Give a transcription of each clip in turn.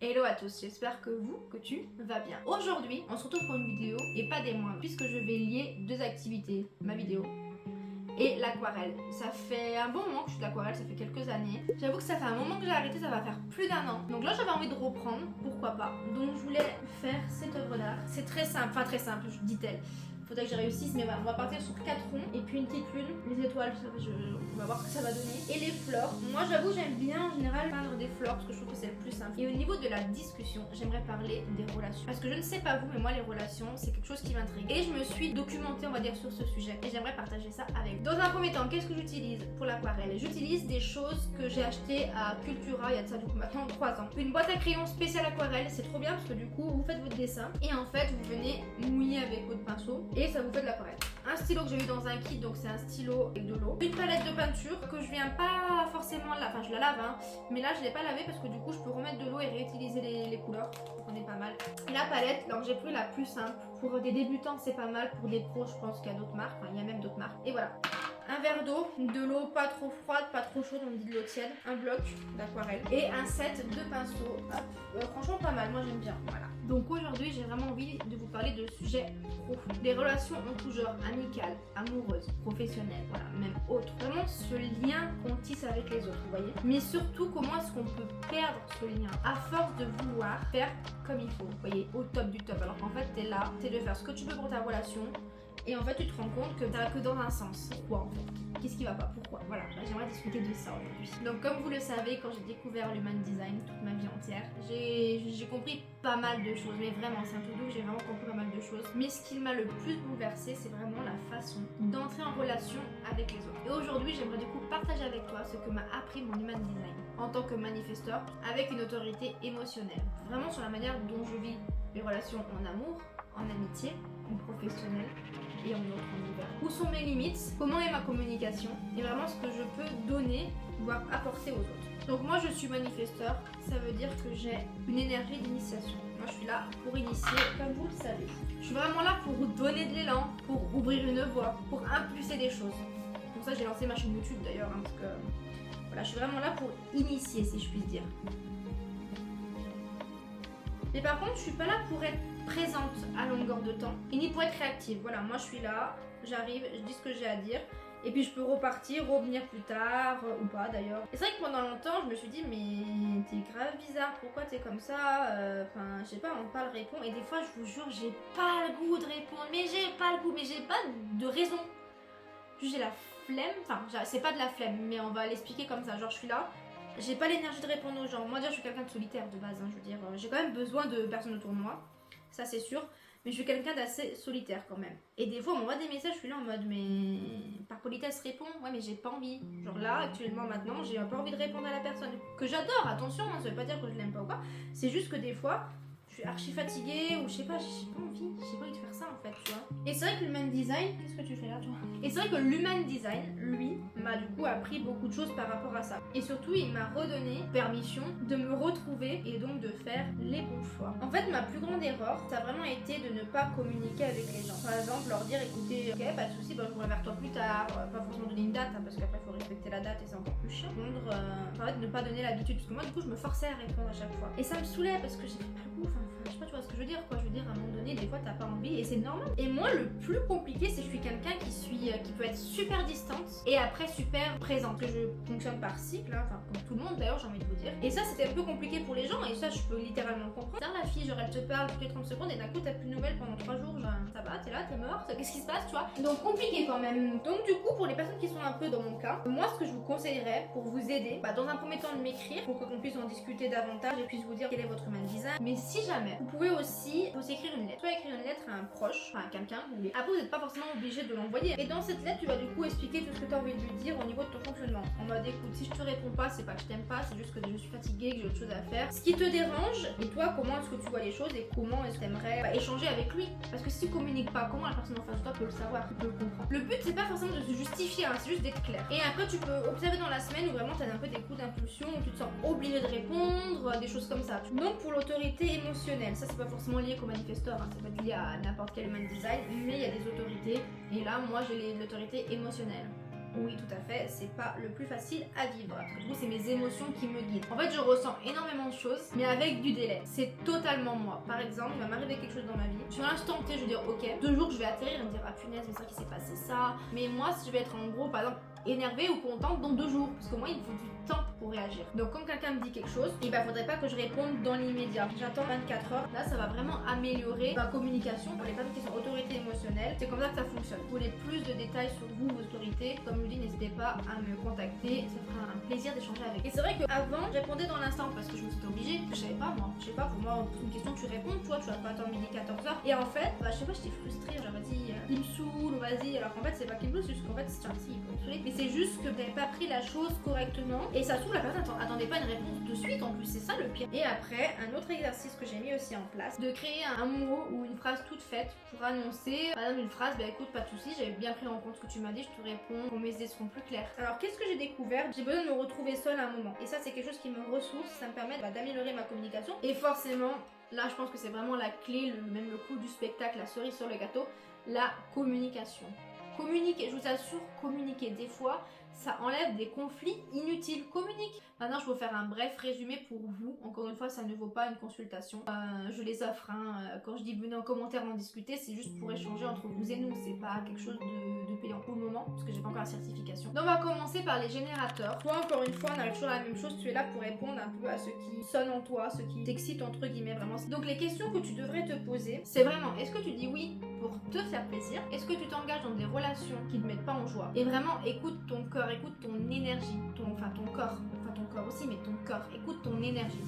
Hello à tous, j'espère que tu vas bien. Aujourd'hui, on se retrouve pour une vidéo et pas des moindres puisque je vais lier deux activités, ma vidéo et l'aquarelle. Ça fait un bon moment que je fais de l'aquarelle, ça fait quelques années. J'avoue que ça fait un moment que j'ai arrêté, ça va faire plus d'1 an. Donc là j'avais envie de reprendre, pourquoi pas. Donc je voulais faire cette œuvre d'art. C'est très simple, enfin très simple, dit-elle. Faudrait que je réussisse, mais voilà, on va partir sur 4 ronds et puis une petite lune, les étoiles, on va voir ce que ça va donner. Et les fleurs, moi j'avoue j'aime bien en général peindre des fleurs parce que je trouve que c'est le plus simple. Et au niveau de la discussion, j'aimerais parler des relations. Parce que je ne sais pas vous, mais moi les relations, c'est quelque chose qui m'intrigue. Et je me suis documentée, on va dire, sur ce sujet. Et j'aimerais partager ça avec vous. Dans un premier temps, qu'est-ce que j'utilise pour l'aquarelle? J'utilise des choses que j'ai achetées à Cultura il y a de ça du coup maintenant 3 ans. Une boîte à crayons spéciale aquarelle, c'est trop bien parce que du coup vous faites votre dessin et en fait vous venez mouiller avec votre pinceau et ça vous fait de l'aquarelle. Un stylo que j'ai eu dans un kit, donc c'est un stylo avec de l'eau. Une palette de peinture que je viens pas forcément là, enfin je la lave hein, mais là je l'ai pas lavée parce que du coup je peux remettre de l'eau et réutiliser les couleurs. Donc on est pas mal. Et la palette, donc j'ai pris la plus simple. Pour des débutants c'est pas mal, pour des pros je pense qu'il y a d'autres marques, enfin il y a même d'autres marques. Et voilà. Un verre d'eau, de l'eau pas trop froide, pas trop chaude, on dit de l'eau tiède, un bloc d'aquarelle et un set de pinceaux. Franchement pas mal, moi j'aime bien, voilà. Donc aujourd'hui j'ai vraiment envie de vous parler de sujets profonds. Des relations en tout genre, amicales, amoureuses, professionnelles, voilà, même autres. Vraiment ce lien qu'on tisse avec les autres, vous voyez. Mais surtout comment est-ce qu'on peut perdre ce lien à force de vouloir faire comme il faut, vous voyez, au top du top. Alors qu'en fait t'es là, t'es de faire ce que tu peux pour ta relation. Et en fait tu te rends compte que t'as que dans un sens. Pourquoi en fait? Qu'est-ce qui va pas? Pourquoi? Voilà, j'aimerais discuter de ça aujourd'hui. Donc comme vous le savez, quand j'ai découvert l'human design toute ma vie entière, j'ai compris pas mal de choses. Mais vraiment, c'est un truc où j'ai vraiment compris pas mal de choses. Mais ce qui m'a le plus bouleversé, c'est vraiment la façon d'entrer en relation avec les autres. Et aujourd'hui, j'aimerais du coup partager avec toi ce que m'a appris mon human design en tant que manifesteur avec une autorité émotionnelle. Vraiment sur la manière dont je vis les relations en amour, en amitié, en professionnel et en autre univers. Où sont mes limites? Comment est ma communication? Et vraiment ce que je peux donner, voire apporter aux autres. Donc moi je suis manifesteur, ça veut dire que j'ai une énergie d'initiation. Moi je suis là pour initier, comme vous le savez. Je suis vraiment là pour donner de l'élan, pour ouvrir une voie, pour impulser des choses. Pour ça j'ai lancé ma chaîne YouTube d'ailleurs, hein, parce que voilà, je suis vraiment là pour initier si je puis dire. Mais par contre je suis pas là pour être présente à longueur de temps et ni pour être réactive. Voilà, moi je suis là, j'arrive, je dis ce que j'ai à dire et puis je peux repartir, revenir plus tard ou pas d'ailleurs. Et c'est vrai que pendant longtemps je me suis dit mais t'es grave bizarre, pourquoi t'es comme ça? Enfin je sais pas, on parle, répond et des fois je vous jure j'ai pas le goût de répondre, mais j'ai pas le goût, mais j'ai pas de raison. J'ai la flemme, enfin c'est pas de la flemme mais on va l'expliquer comme ça, genre je suis là. J'ai pas l'énergie de répondre aux gens. Moi, déjà, je suis quelqu'un de solitaire de base. Hein, je veux dire, j'ai quand même besoin de personnes autour de moi. Ça, c'est sûr. Mais je suis quelqu'un d'assez solitaire quand même. Et des fois, on m'envoie des messages, je suis là en mode, mais par politesse, réponds. Ouais, mais j'ai pas envie. Genre là, actuellement, maintenant, j'ai un peu envie de répondre à la personne. Que j'adore, attention, hein, ça veut pas dire que je l'aime pas ou quoi. C'est juste que des fois, je suis archi fatiguée ou je sais pas, j'ai pas envie de faire ça en fait, tu vois. Et c'est vrai que l'human design, qu'est-ce que tu fais là toi? Et c'est vrai que l'human design, lui, m'a du coup appris beaucoup de choses par rapport à ça. Et surtout, il m'a redonné permission de me retrouver et donc de faire les bons choix. En fait, ma plus grande erreur, ça a vraiment été de ne pas communiquer avec les gens. Par exemple, leur dire écoutez, ok, pas de soucis, bah, je reviens vers toi plus tard. Pas forcément donner une date, hein, parce qu'après, il faut respecter la date et c'est encore plus chiant. En fait, ne pas donner l'habitude, parce que moi, du coup, je me forçais à répondre à chaque fois. Et ça me saoulait parce que j'avais pas le goût. Je sais pas, tu vois ce que je veux dire quoi. Je veux dire, à un moment donné, des fois, t'as pas envie et c'est normal. Et moi, le plus compliqué, c'est que je suis quelqu'un qui peut être super distante et après super présente. Que je fonctionne par cycle, hein, enfin, comme tout le monde d'ailleurs, j'ai envie de vous dire. Et ça, c'était un peu compliqué pour les gens et ça, je peux littéralement le comprendre. La fille, genre, elle te parle toutes les 30 secondes et d'un coup, t'as plus de nouvelles pendant 3 jours. Genre, ça va, t'es là, t'es mort, qu'est-ce qui se passe, tu vois? Donc, compliqué quand même. Donc, du coup, pour les personnes qui sont un peu dans mon cas, moi, ce que je vous conseillerais pour vous aider, dans un premier temps, de m'écrire pour qu'on puisse en discuter davantage et puisse vous dire quel est votre human design. Mais si jamais, vous pouvez aussi vous écrire une lettre. Soit écrire une lettre à un proche, enfin à quelqu'un, vous voulez. Après, vous n'êtes pas forcément obligé de l'envoyer. Et dans cette lettre, tu vas du coup expliquer tout ce que tu as envie de lui dire au niveau de ton fonctionnement. En mode écoute, si je te réponds pas, c'est pas que je t'aime pas, c'est juste que je suis fatiguée, que j'ai autre chose à faire. Ce qui te dérange, et toi, comment est-ce que tu vois les choses et comment est-ce que tu aimerais échanger avec lui? Parce que si tu communiques pas, comment la personne en face de toi peut le savoir, peut le comprendre? Le but, c'est pas forcément de se justifier, hein, c'est juste d'être clair. Et après, tu peux observer dans la semaine où vraiment tu as un peu des coups d'impulsion, où tu te sens obligé de répondre, des choses comme ça. Donc, pour l'autorité émotionnelle, ça c'est pas forcément lié qu'au manifesteur, hein, ça peut être lié à n'importe quel human design, mais il y a des autorités. Et là, moi, j'ai l'autorité émotionnelle. Oui, tout à fait, c'est pas le plus facile à vivre. Parce que du coup, c'est mes émotions qui me guident. En fait, je ressens énormément de choses, mais avec du délai. C'est totalement moi. Par exemple, il va m'arriver quelque chose dans ma vie. Sur l'instant T, je vais dire ok. 2 jours, je vais atterrir et me dire ah punaise, mais c'est vrai qu'il s'est passé ça. Mais moi, si je vais être en gros, par exemple, énervée ou contente dans 2 jours. Parce que moi, il me faut du temps pour réagir. Donc, quand quelqu'un me dit quelque chose, il faudrait pas que je réponde dans l'immédiat. J'attends 24 heures. Là, ça va vraiment améliorer ma communication pour les personnes qui sont autorités émotionnelles. C'est comme ça que ça fonctionne. Vous voulez plus de détails sur vous, vos autorités, comme je vous dis, n'hésitez pas à me contacter. Ça fera un plaisir d'échanger avec. Et c'est vrai qu'avant, je répondais dans l'instant parce que je me suis obligée. Je savais pas, moi. Je sais pas, pour moi, c'est une question, tu réponds, toi, tu vas pas attendre midi 14h. Et en fait, je sais pas, j'étais frustrée. J'aurais dit, il me saoule, vas-y. Alors qu'en fait, c'est pas qu'il me saoule, c'est juste qu'en fait, c'est gentil, il peut me saouler. Mais c'est juste que vous n'avez pas pris la chose correctement. Et ça se trouve, la personne attendait pas une réponse de suite en plus. C'est ça le pire. Et après, un autre exercice que j'ai mis aussi en place, de créer un mot ou une phrase toute faite pour annoncer, par exemple, une phrase, écoute, pas de soucis, j'avais bien pris en compte ce que tu m'as dit, je te réponds, mes idées seront plus claires. Alors, qu'est-ce que j'ai découvert? J'ai besoin de me retrouver seule à un moment. Et ça, c'est quelque chose qui me ressource, ça me permet d'améliorer ma communication. Et forcément, là, je pense que c'est vraiment la clé, même le coup du spectacle, la cerise sur le gâteau, la communication. Communiquer, je vous assure, communiquer. Des fois, ça enlève des conflits inutiles. Communique. Maintenant, je vais vous faire un bref résumé pour vous. Encore une fois, ça ne vaut pas une consultation. Je les offre. Quand je dis venez en commentaire en discuter, c'est juste pour échanger entre vous et nous. C'est pas quelque chose de payant pour le moment, parce que j'ai pas encore la certification. Donc, on va commencer par les générateurs. Toi, encore une fois, on arrive toujours à la même chose. Tu es là pour répondre un peu à ce qui sonne en toi, ce qui t'excite entre guillemets vraiment. Donc, les questions que tu devrais te poser, c'est vraiment est-ce que tu dis oui pour te faire plaisir? Est-ce que tu t'engages dans des relations qui ne te mettent pas en joie? Et vraiment, écoute ton cœur, écoute ton énergie, ton corps, enfin ton corps aussi, mais ton corps, écoute ton énergie.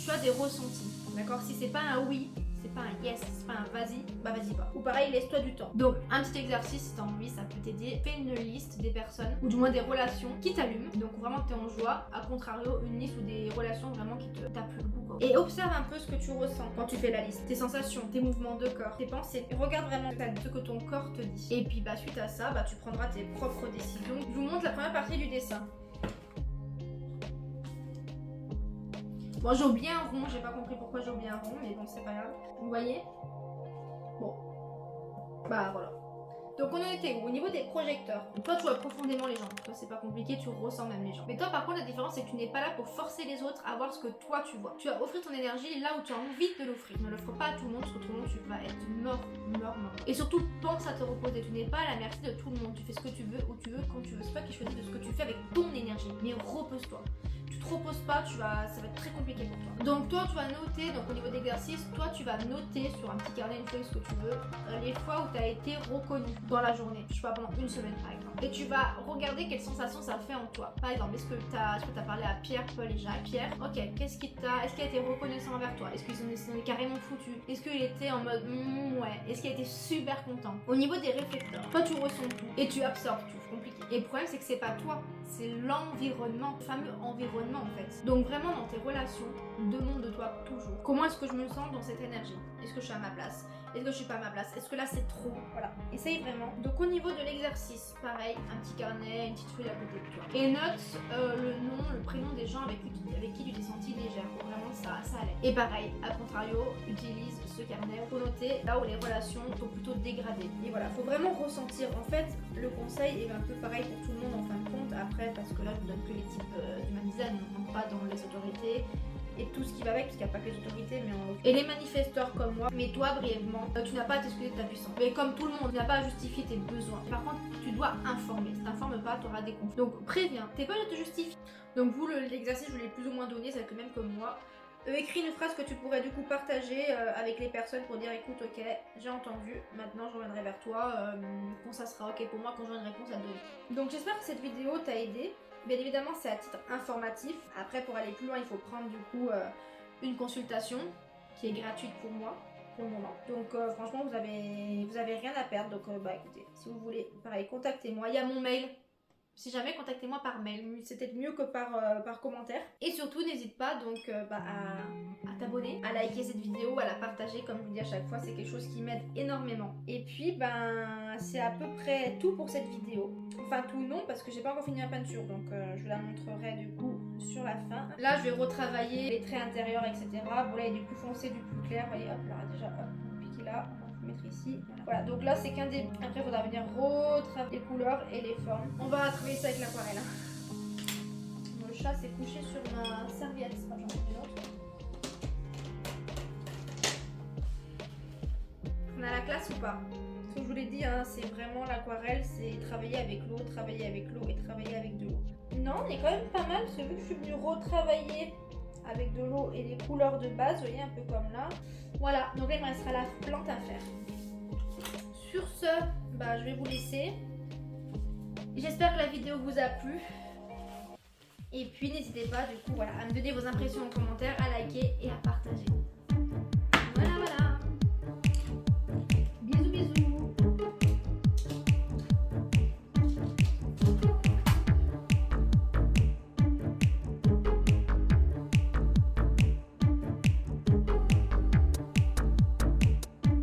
Tu as des ressentis, d'accord? Si c'est pas un oui, c'est pas un yes, c'est pas un vas-y, bah vas-y pas. Ou pareil, laisse-toi du temps. Donc, un petit exercice, si t'as envie, ça peut t'aider. Fais une liste des personnes, ou du moins des relations qui t'allument. Donc, vraiment, t'es en joie. A contrario, une liste ou des relations vraiment qui te tapent le goût, quoi. Et observe un peu ce que tu ressens quand tu fais la liste. Tes sensations, tes mouvements de corps, tes pensées. Regarde vraiment ce que ton corps te dit. Et puis, suite à ça, tu prendras tes propres décisions. Je vous montre la première partie du dessin. Bon, j'ai oublié un rond, j'ai pas compris pourquoi j'ai oublié un rond, mais bon, c'est pas grave. Vous voyez? Bon. Voilà. Donc on en était où? Au niveau des projecteurs. Toi tu vois profondément les gens. Toi c'est pas compliqué, tu ressens même les gens. Mais toi par contre la différence c'est que tu n'es pas là pour forcer les autres à voir ce que toi tu vois. Tu vas offrir ton énergie là où tu as envie de l'offrir. Ne l'offre pas à tout le monde parce que tout le monde tu vas être mort. Et surtout pense à te reposer. Tu n'es pas à la merci de tout le monde. Tu fais ce que tu veux, où tu veux, quand tu veux. C'est pas qui choisit de ce que tu fais avec ton énergie. Mais repose-toi. Tu te reposes pas, ça va être très compliqué pour toi. Donc toi tu vas noter, donc au niveau d'exercice, toi tu vas noter sur un petit carnet, une feuille, ce que tu veux, les fois où tu as été reconnu dans la journée, je sais pas, pendant une semaine par exemple. Et tu vas regarder quelles sensations ça fait en toi. Par exemple, est-ce que tu as parlé à Pierre, Paul et Jacques? Pierre, ok, est-ce qu'il a été reconnaissant envers toi? Est-ce qu'ils s'en est carrément foutu? Est-ce qu'il était en mode ouais? Est-ce qu'il a été super content? Au niveau des réflecteurs, toi tu ressens tout et tu absorbes tout, c'est compliqué. Et le problème c'est que c'est pas toi, c'est l'environnement, le fameux environnement en fait. Donc vraiment dans tes relations, demande de toi toujours. Comment est-ce que je me sens dans cette énergie? Est-ce que je suis à ma place? Est-ce que je suis pas à ma place? Est-ce que là c'est trop? Voilà, essaye vraiment. Donc au niveau de l'exercice, pareil, un petit carnet, une petite feuille à côté de toi. Et note le nom, le prénom des gens avec qui tu t'es sentie légère. Pour vraiment ça allait. Et pareil, à contrario, utilise ce carnet pour noter là où les relations sont plutôt dégradées. Et voilà, faut vraiment ressentir. En fait, le conseil est un peu pareil pour tout le monde en fin de compte. Après, parce que là je vous donne que les types d'human design, on ne rentre pas dans les autorités. Et tout ce qui va avec, parce qu'il n'y a pas que les autorités, mais et les manifesteurs comme moi. Mais toi, brièvement, tu n'as pas à t'excuser de ta puissance. Mais comme tout le monde, tu n'as pas à justifier tes besoins. Par contre, tu dois informer. Si tu n'informes pas, tu auras des conflits. Donc préviens, t'es pas obligé de te justifier. Donc vous, l'exercice, je vous l'ai plus ou moins donné, c'est que même comme moi. Écris une phrase que tu pourrais du coup partager avec les personnes pour dire écoute, ok, j'ai entendu, maintenant je reviendrai vers toi quand ça sera ok pour moi, quand j'aurai une réponse à te donner. Donc j'espère que cette vidéo t'a aidé. Bien évidemment, c'est à titre informatif. Après, pour aller plus loin, il faut prendre du coup une consultation qui est gratuite pour moi, pour le moment. Donc franchement, vous avez rien à perdre. Donc écoutez, si vous voulez, pareil, contactez-moi. Il y a mon mail. Si jamais, contactez-moi par mail. C'est peut-être mieux que par commentaire. Et surtout, n'hésite pas donc à t'abonner, à liker cette vidéo, à la partager. Comme je vous dis à chaque fois, c'est quelque chose qui m'aide énormément. Et puis, c'est à peu près tout pour cette vidéo. Enfin, tout non, parce que j'ai pas encore fini la peinture. Donc, je la montrerai du coup sur la fin. Là, je vais retravailler les traits intérieurs, etc. Bon, là, il y a du plus foncé, du plus clair. Vous voyez, hop là, déjà, hop, piqué là. mettre ici. Voilà, donc là c'est qu'un début. Après il faudra venir retravailler les couleurs et les formes. On va travailler ça avec l'aquarelle. Le chat s'est couché sur ma serviette. Enfin, j'en ai une autre. On a la classe ou pas? Comme je vous l'ai dit, hein, c'est vraiment l'aquarelle, c'est travailler avec l'eau, travailler avec l'eau et travailler avec de l'eau. Non, on est quand même pas mal, parce que vu que je suis venue retravailler avec de l'eau et les couleurs de base, vous voyez, un peu comme là. Voilà, donc là il me restera la plante à faire. Sur ce, je vais vous laisser. J'espère que la vidéo vous a plu. Et puis n'hésitez pas, du coup, voilà, à me donner vos impressions en commentaire, à liker et à partager.